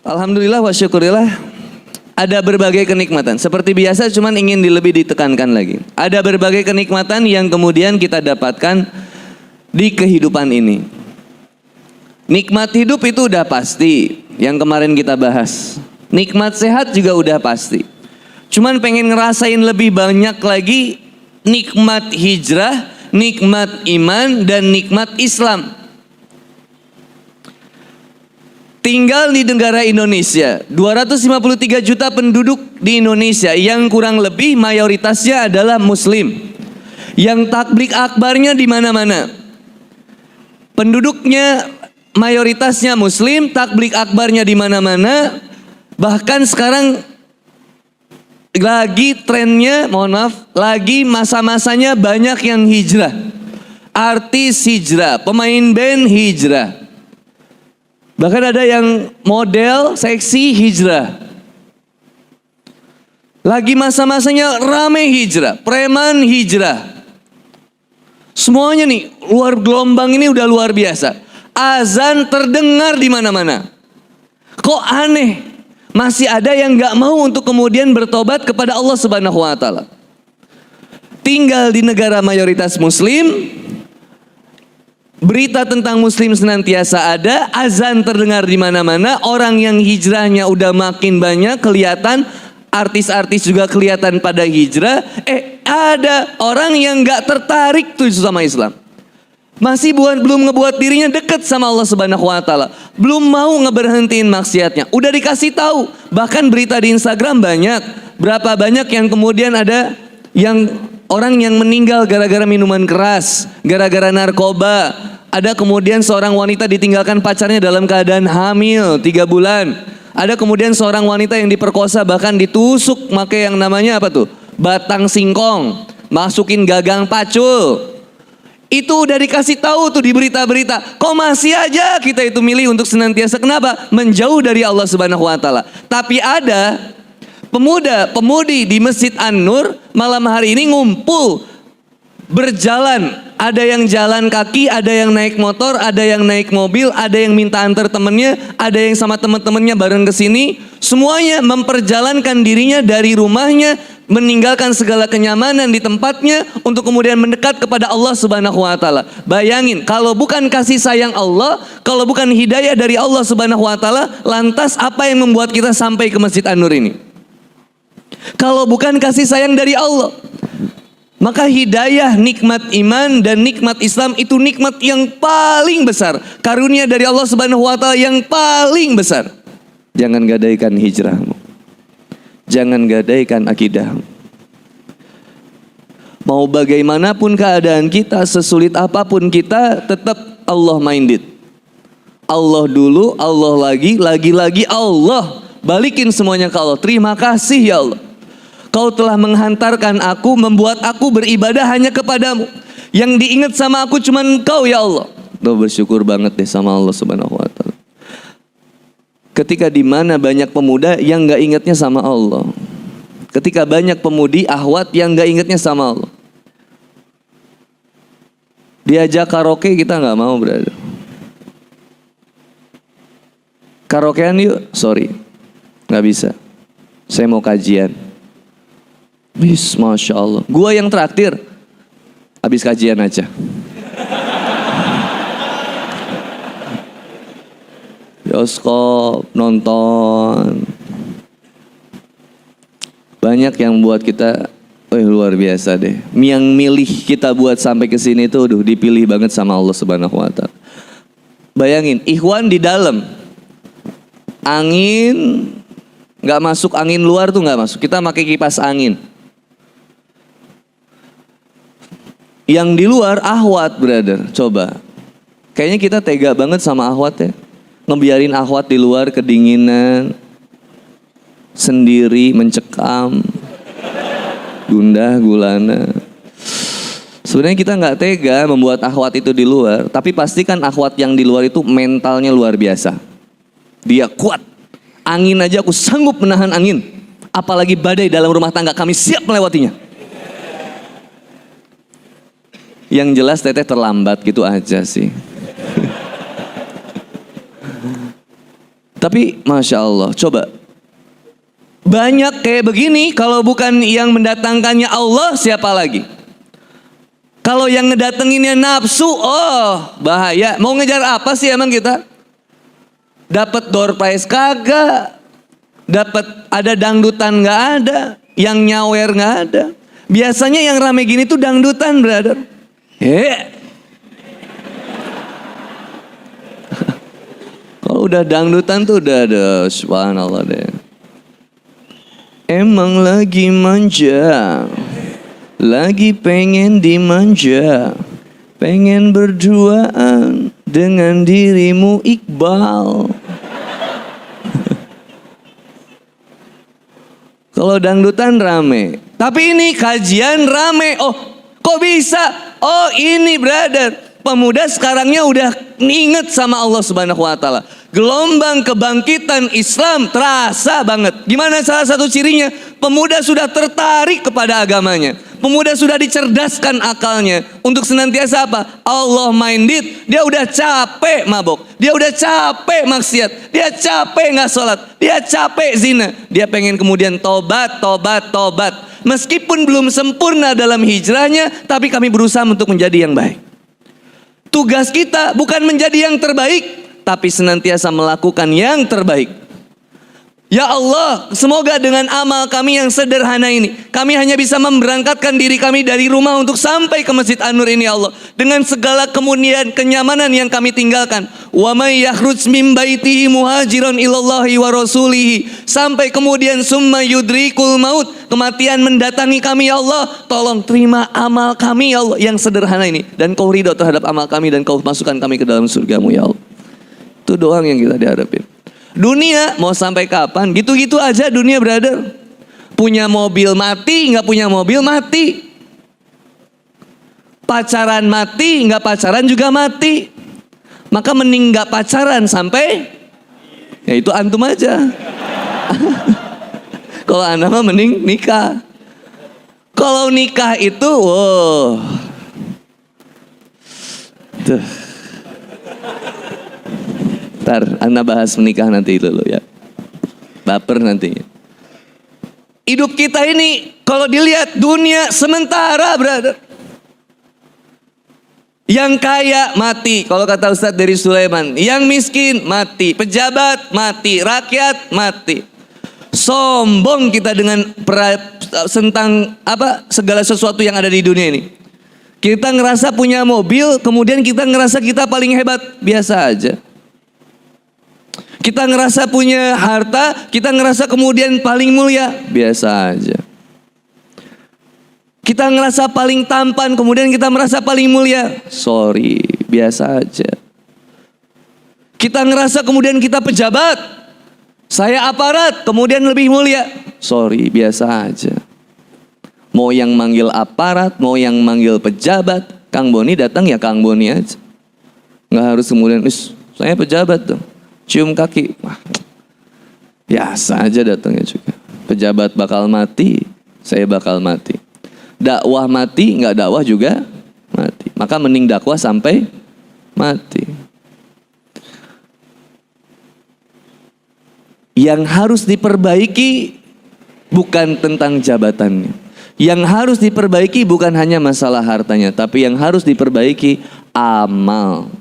Alhamdulillah wa syukurillah, ada berbagai kenikmatan. Seperti biasa, cuman ingin lebih ditekankan lagi. Ada berbagai kenikmatan yang kemudian kita dapatkan di kehidupan ini. Nikmat hidup itu udah pasti, yang kemarin kita bahas. Nikmat sehat juga udah pasti. Cuman pengen ngerasain lebih banyak lagi nikmat hijrah, nikmat iman, dan nikmat Islam. Tinggal di negara Indonesia, 253 juta penduduk di Indonesia yang kurang lebih mayoritasnya adalah muslim. Yang takbik akbarnya di mana-mana. Penduduknya mayoritasnya muslim, takbik akbarnya di mana-mana. Bahkan sekarang lagi trennya, lagi masa-masanya banyak yang hijrah. Artis hijrah, pemain band hijrah. Bahkan ada yang model seksi hijrah. Lagi masa-masanya rame hijrah, preman hijrah. Semuanya nih luar gelombang ini udah luar biasa. Azan terdengar di mana-mana. Kok aneh? Masih ada yang nggak mau untuk kemudian bertobat kepada Allah Subhanahu wa taala. Tinggal di negara mayoritas muslim, berita tentang muslim senantiasa ada, azan terdengar di mana-mana, orang yang hijrahnya udah makin banyak kelihatan, artis-artis juga kelihatan pada hijrah. Ada orang yang nggak tertarik tuh sama Islam. Masih belum ngebuat dirinya dekat sama Allah Subhanahu wa taala. Belum mau ngeberhentiin maksiatnya. Udah dikasih tahu. Bahkan berita di Instagram banyak. Berapa banyak yang kemudian ada yang orang yang meninggal gara-gara minuman keras, gara-gara narkoba. Ada kemudian seorang wanita ditinggalkan pacarnya dalam keadaan hamil 3 bulan. Ada kemudian seorang wanita yang diperkosa, bahkan ditusuk pakai yang namanya apa tuh? Batang singkong. Masukin gagang pacul. Itu udah dikasih tahu tuh di berita-berita. Kok masih aja kita itu milih untuk senantiasa, kenapa? Menjauh dari Allah Subhanahu wa taala. Tapi ada pemuda-pemudi di Masjid An-Nur malam hari ini ngumpul berjalan. Ada yang jalan kaki, ada yang naik motor, ada yang naik mobil, ada yang minta antar temennya, ada yang sama teman-temannya bareng ke sini. Semuanya memperjalankan dirinya dari rumahnya, meninggalkan segala kenyamanan di tempatnya untuk kemudian mendekat kepada Allah Subhanahu wa taala. Bayangin, kalau bukan kasih sayang Allah, kalau bukan hidayah dari Allah Subhanahu wa taala, lantas apa yang membuat kita sampai ke Masjid An-Nur ini? Kalau bukan kasih sayang dari Allah. Maka hidayah, nikmat iman dan nikmat Islam itu nikmat yang paling besar. Karunia dari Allah Subhanahu wa taala yang paling besar. Jangan gadaikan hijrahmu. Jangan gadaikan akidahmu. Mau bagaimanapun keadaan kita, sesulit apapun kita, tetap Allah minded. Allah dulu, Allah lagi Allah. Balikin semuanya ke Allah. Terima kasih ya Allah. Kau telah menghantarkan aku, membuat aku beribadah hanya kepadamu. Yang diingat sama aku cuma Engkau ya Allah. Tuh bersyukur banget deh sama Allah Subhanahu wa taala. Ketika di mana banyak pemuda yang nggak ingatnya sama Allah. Ketika banyak pemudi ahwat yang nggak ingatnya sama Allah. Diajak karaoke kita nggak mau, brother. Karaokean yuk, sorry, nggak bisa. Saya mau kajian. Masya Allah. Gua yang traktir. Habis kajian aja. Bioskop, nonton. Banyak yang buat kita, luar biasa deh. Yang milih kita buat sampai ke sini tuh, dipilih banget sama Allah Subhanahu wa taala. Bayangin, ikhwan di dalam. Angin nggak masuk, angin luar tuh nggak masuk. Kita pakai kipas angin. Yang di luar ahwat, brother. Coba. Kayaknya kita tega banget sama ahwat ya. Ngebiarin ahwat di luar kedinginan, sendiri, mencekam, gundah gulana. Sebenarnya kita nggak tega membuat ahwat itu di luar. Tapi pastikan ahwat yang di luar itu mentalnya luar biasa. Dia kuat. Angin aja aku sanggup menahan angin. Apalagi badai dalam rumah tangga, kami siap melewatinya. Yang jelas teteh terlambat gitu aja sih. Tapi Masya Allah, coba. Banyak kayak begini, kalau bukan yang mendatangkannya Allah, siapa lagi? Kalau yang ngedatenginnya nafsu, oh bahaya. Mau ngejar apa sih emang kita? Dapat door prize kagak, dapat ada dangdutan nggak ada, yang nyawer nggak ada. Biasanya yang rame gini tuh dangdutan, brother. Kalau udah dangdutan tuh udah ada, subhanallah deh. Emang lagi manja, lagi pengen dimanja, pengen berduaan dengan dirimu Iqbal. Kalau dangdutan rame, tapi ini kajian rame. Oh, kok bisa? Oh, ini brother, pemuda sekarangnya udah inget sama Allah Subhanahu wa taala. Gelombang kebangkitan Islam terasa banget. Gimana salah satu cirinya? Pemuda sudah tertarik kepada agamanya. Pemuda sudah dicerdaskan akalnya untuk senantiasa apa? Allah minded. Dia udah capek mabok, dia udah capek maksiat, dia capek nggak sholat, dia capek zina. Dia pengen kemudian tobat. Meskipun belum sempurna dalam hijrahnya, tapi kami berusaha untuk menjadi yang baik. Tugas kita bukan menjadi yang terbaik, tapi senantiasa melakukan yang terbaik. Ya Allah, semoga dengan amal kami yang sederhana ini, kami hanya bisa memberangkatkan diri kami dari rumah untuk sampai ke Masjid An-Nur ini, ya Allah, dengan segala kemudian kenyamanan yang kami tinggalkan. Wa may yakhruj min baitihi muhajiran ilallahi wa rasulihi, sampai kemudian summa yudrikul maut, kematian mendatangi kami, ya Allah. Tolong terima amal kami, ya Allah, yang sederhana ini, dan kau ridho terhadap amal kami, dan kau masukkan kami ke dalam surgamu, ya Allah. Itu doang yang kita dihadapin. Dunia mau sampai kapan? Gitu-gitu aja dunia, brother. Punya mobil mati, nggak punya mobil mati. Pacaran mati, nggak pacaran juga mati. Maka mending nggak pacaran sampai, ya itu antum aja. Kalau anda mah mending nikah. Kalau nikah itu, wow, tuh. Ntar anda bahas menikah nanti dulu ya. Baper nantinya. Hidup kita ini kalau dilihat dunia sementara, brother. Yang kaya mati, kalau kata Ustadz dari Sulaiman. Yang miskin mati, pejabat mati, rakyat mati. Sombong kita dengan tentang apa segala sesuatu yang ada di dunia ini. Kita ngerasa punya mobil, kemudian kita ngerasa kita paling hebat. Biasa aja. Kita ngerasa punya harta, kita ngerasa kemudian paling mulia, biasa aja. Kita ngerasa paling tampan, kemudian kita merasa paling mulia, sorry, biasa aja. Kita ngerasa kemudian kita pejabat, saya aparat, kemudian lebih mulia, sorry, biasa aja. Mau yang manggil aparat, mau yang manggil pejabat, Kang Boni datang ya Kang Boni aja. Nggak harus kemudian, saya pejabat tuh. Cium kaki, wah, biasa aja datangnya juga. Pejabat bakal mati, saya bakal mati. Dakwah mati, nggak dakwah juga mati. Maka mending dakwah sampai mati. Yang harus diperbaiki bukan tentang jabatannya. Yang harus diperbaiki bukan hanya masalah hartanya, tapi yang harus diperbaiki amal.